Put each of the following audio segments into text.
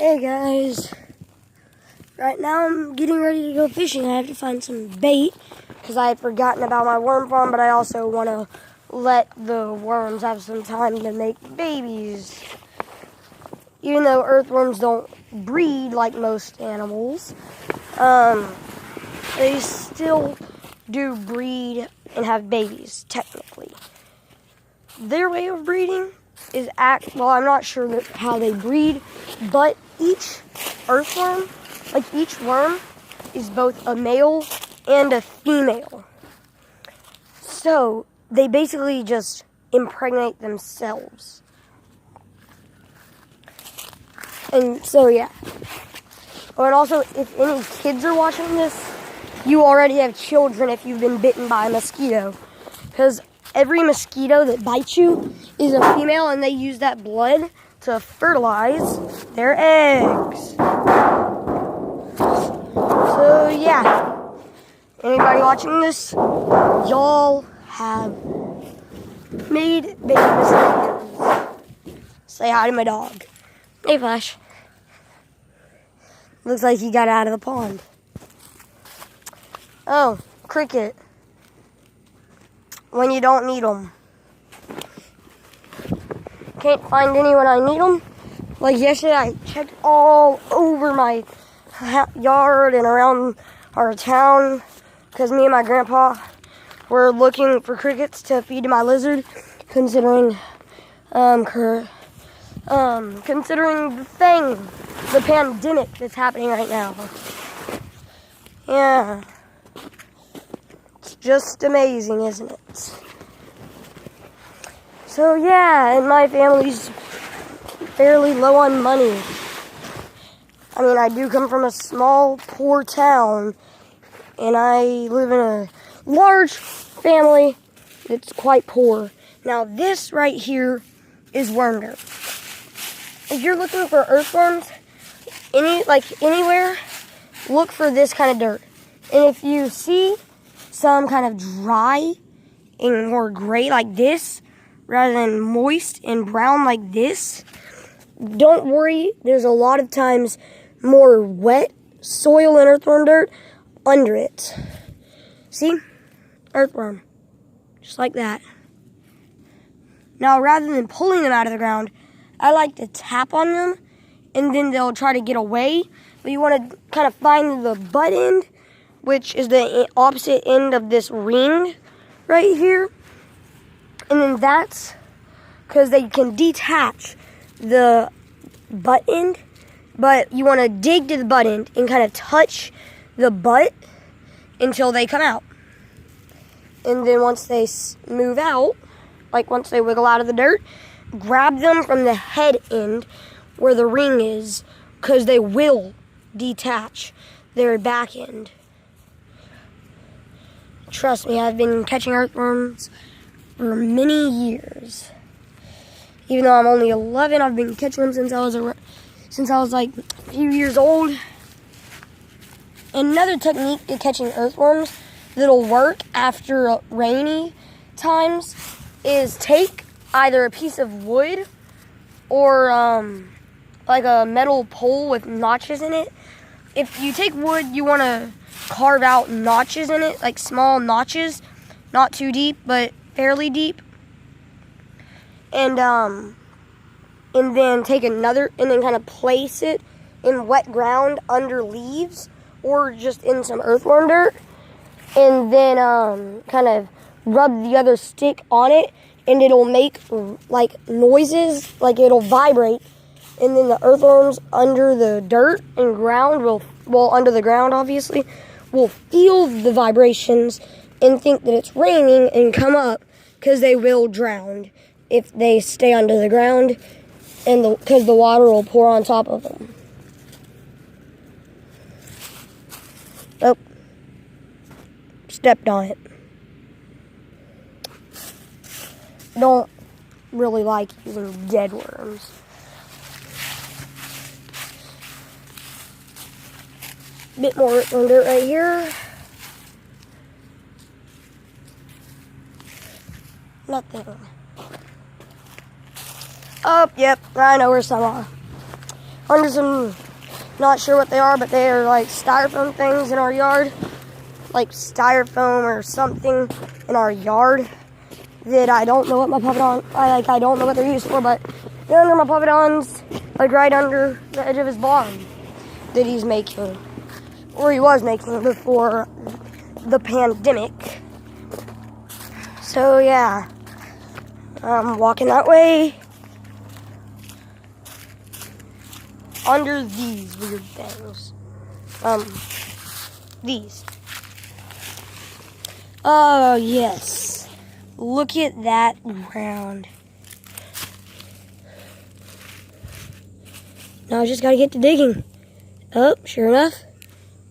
Hey guys, right now I'm getting ready to go fishing. I have to find some bait because I had forgotten about my worm farm, but I also want to let the worms have some time to make babies. Even though earthworms don't breed like most animals, they still do breed and have babies, technically. Their way of breeding is well, I'm not sure how they breed, but each earthworm, like each worm, is both a male and a female. So they basically just impregnate themselves. And so, yeah. Oh, and also, if any kids are watching this, you already have children if you've been bitten by a mosquito. Because every mosquito that bites you is a female, and they use that blood to fertilize their eggs. So, yeah. Anybody watching this, y'all have made baby mosquitoes. Say hi to my dog. Hey, Flash. Looks like he got out of the pond. Oh, cricket. When you don't need them. Can't find any when I need them. Like yesterday, I checked all over my yard and around our town because me and my grandpa were looking for crickets to feed to my lizard, considering the pandemic that's happening right now. Yeah. It's just amazing, isn't it? So yeah, and my family's fairly low on money. I mean, I do come from a small, poor town, and I live in a large family that's quite poor. Now, this right here is worm dirt. If you're looking for earthworms, anywhere, look for this kind of dirt. And if you see some kind of dry and more gray like this, rather than moist and brown like this, don't worry. There's a lot of times more wet soil and earthworm dirt under it. See? Earthworm. Just like that. Now, rather than pulling them out of the ground, I like to tap on them, and then they'll try to get away. But you want to kind of find the butt end, which is the opposite end of this ring right here. And then that's because they can detach the butt end, but you want to dig to the butt end and kind of touch the butt until they come out. And then once they move out, like once they wiggle out of the dirt, grab them from the head end where the ring is, because they will detach their back end. Trust me, I've been catching earthworms for many years. Even though I'm only 11, I've been catching them since I was like a few years old. Another technique to catching earthworms that'll work after rainy times is take either a piece of wood or like a metal pole with notches in it. If you take wood, you want to carve out notches in it, like small notches, not too deep, but fairly deep. And then take another, and then kind of place it in wet ground under leaves or just in some earthworm dirt. And then kind of rub the other stick on it, and it'll make like noises, like it'll vibrate. And then the earthworms under the dirt and ground under the ground obviously, will feel the vibrations and think that it's raining and come up, because they will drown if they stay under the ground, and because the water will pour on top of them. Oh, stepped on it. Don't really like using dead worms. Bit more earthworm dirt right here. Nothing. Oh, yep, I know where some are. under some, not sure what they are, but they are like styrofoam things in our yard. Like styrofoam or something in our yard that I don't know what my puppet I don't know what they're used for, but they're under my puppetons, like right under the edge of his barn that he's making, or he was making before the pandemic. So yeah, I'm walking that way under these weird things. These. Oh yes, look at that ground. Now I just gotta get to digging. Oh, sure enough,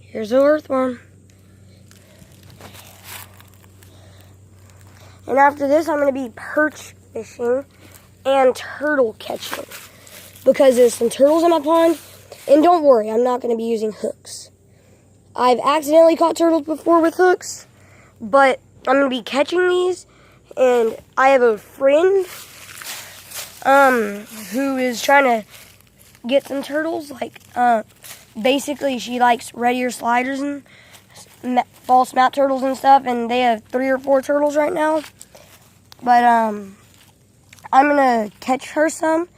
here's an earthworm. And after this, I'm going to be perch fishing and turtle catching, because there's some turtles in my pond. And don't worry, I'm not going to be using hooks. I've accidentally caught turtles before with hooks, but I'm going to be catching these. And I have a friend who is trying to get some turtles. Like, basically, she likes red ear sliders and false mouth turtles and stuff, and they have 3 or 4 turtles right now. But I'm gonna catch her some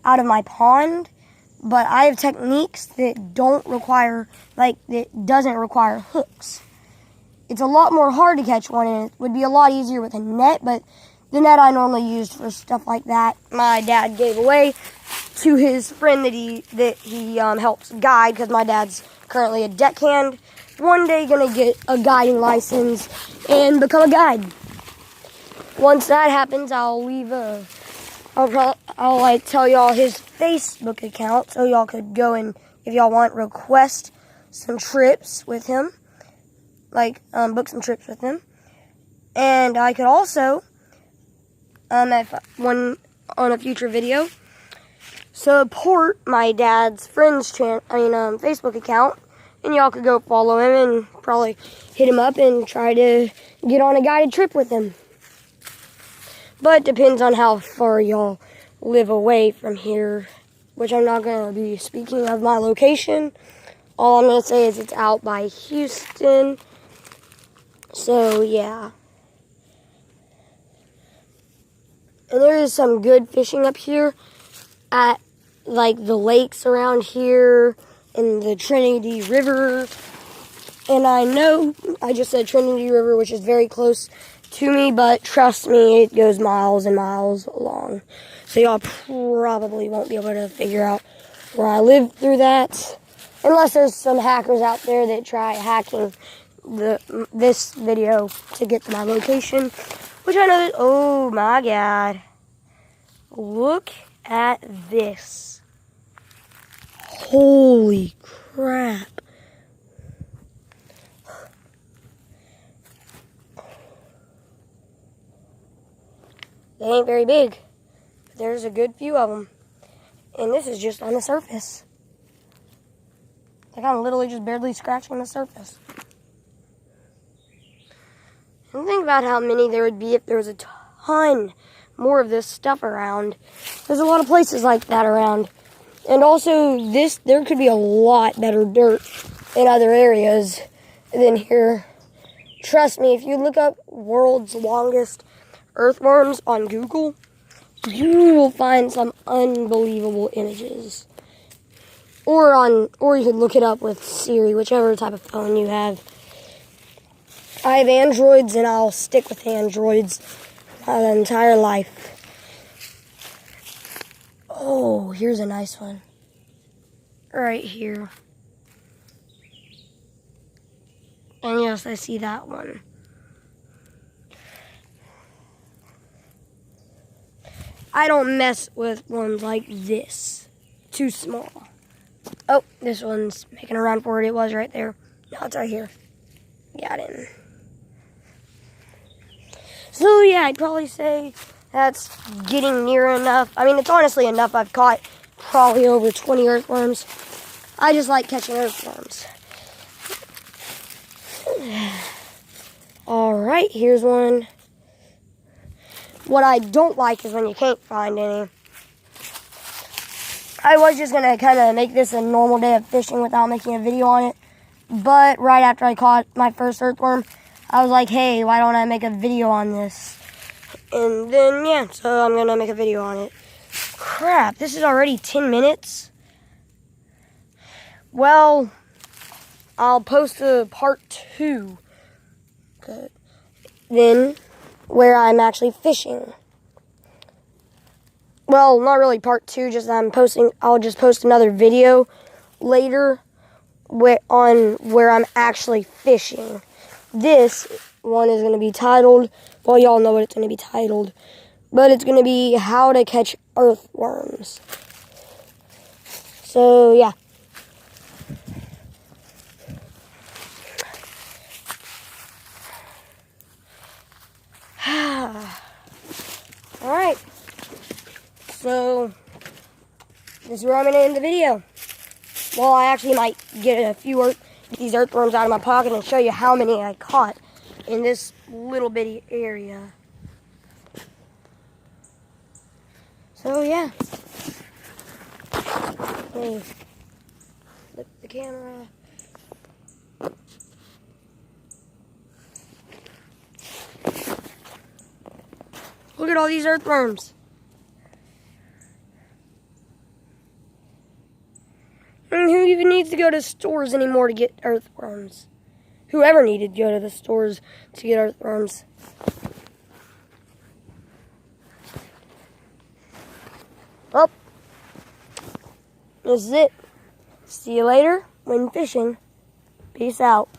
out of my pond, but I have techniques that doesn't require hooks. It's a lot more hard to catch one, and it would be a lot easier with a net, but the net I normally used for stuff like that, my dad gave away to his friend that he helps guide, because my dad's currently a deckhand. One day gonna get a guiding license and become a guide. Once that happens, I'll tell y'all his Facebook account, so y'all could go and, if y'all want, request some trips with him, book some trips with him. And I could also, on a future video, support my dad's friend's Facebook account. And y'all could go follow him and probably hit him up and try to get on a guided trip with him. But it depends on how far y'all live away from here, which I'm not going to be speaking of my location. All I'm going to say is it's out by Houston. So, yeah. And there is some good fishing up here at, the lakes around here in the Trinity River. And I know I just said Trinity River, which is very close to me, but trust me, it goes miles and miles long. So y'all probably won't be able to figure out where I live through that, unless there's some hackers out there that try hacking this video to get to my location, which I know that, oh my God. Look at this. Holy crap. They ain't very big, but there's a good few of them. And this is just on the surface. Like, I'm literally just barely scratching the surface. And think about how many there would be if there was a ton more of this stuff around. There's a lot of places like that around. And also, there could be a lot better dirt in other areas than here. Trust me, if you look up world's longest earthworms on Google, you will find some unbelievable images. Or you could look it up with Siri, whichever type of phone you have. I have Androids, and I'll stick with Androids my entire life. Oh, here's a nice one. Right here. And yes, I see that one. I don't mess with ones like this. Too small. Oh, this one's making a run for it. It was right there. No, it's right here. Got him. So yeah, I'd probably say that's getting near enough. I mean, it's honestly enough. I've caught probably over 20 earthworms. I just like catching earthworms. Alright, here's one. What I don't like is when you can't find any. I was just going to kind of make this a normal day of fishing without making a video on it. But right after I caught my first earthworm, I was like, hey, why don't I make a video on this? And then, yeah, so I'm going to make a video on it. Crap, this is already 10 minutes. Well, I'll post a part 2. Then, where I'm actually fishing. Well, not really part 2, just I'll just post another video later where I'm actually fishing. This one is going to be titled, well, y'all know what it's going to be titled, but it's going to be how to catch earthworms. So, yeah. Alright. So, this is where I'm going to end the video. Well, I actually might get these earthworms out of my pocket and show you how many I caught in this little bitty area. So, yeah. Hey, flip the camera. Look at all these earthworms. And who even needs to go to stores anymore to get earthworms? Whoever needed to go to the stores to get earthworms. Well, this is it. See you later when fishing. Peace out.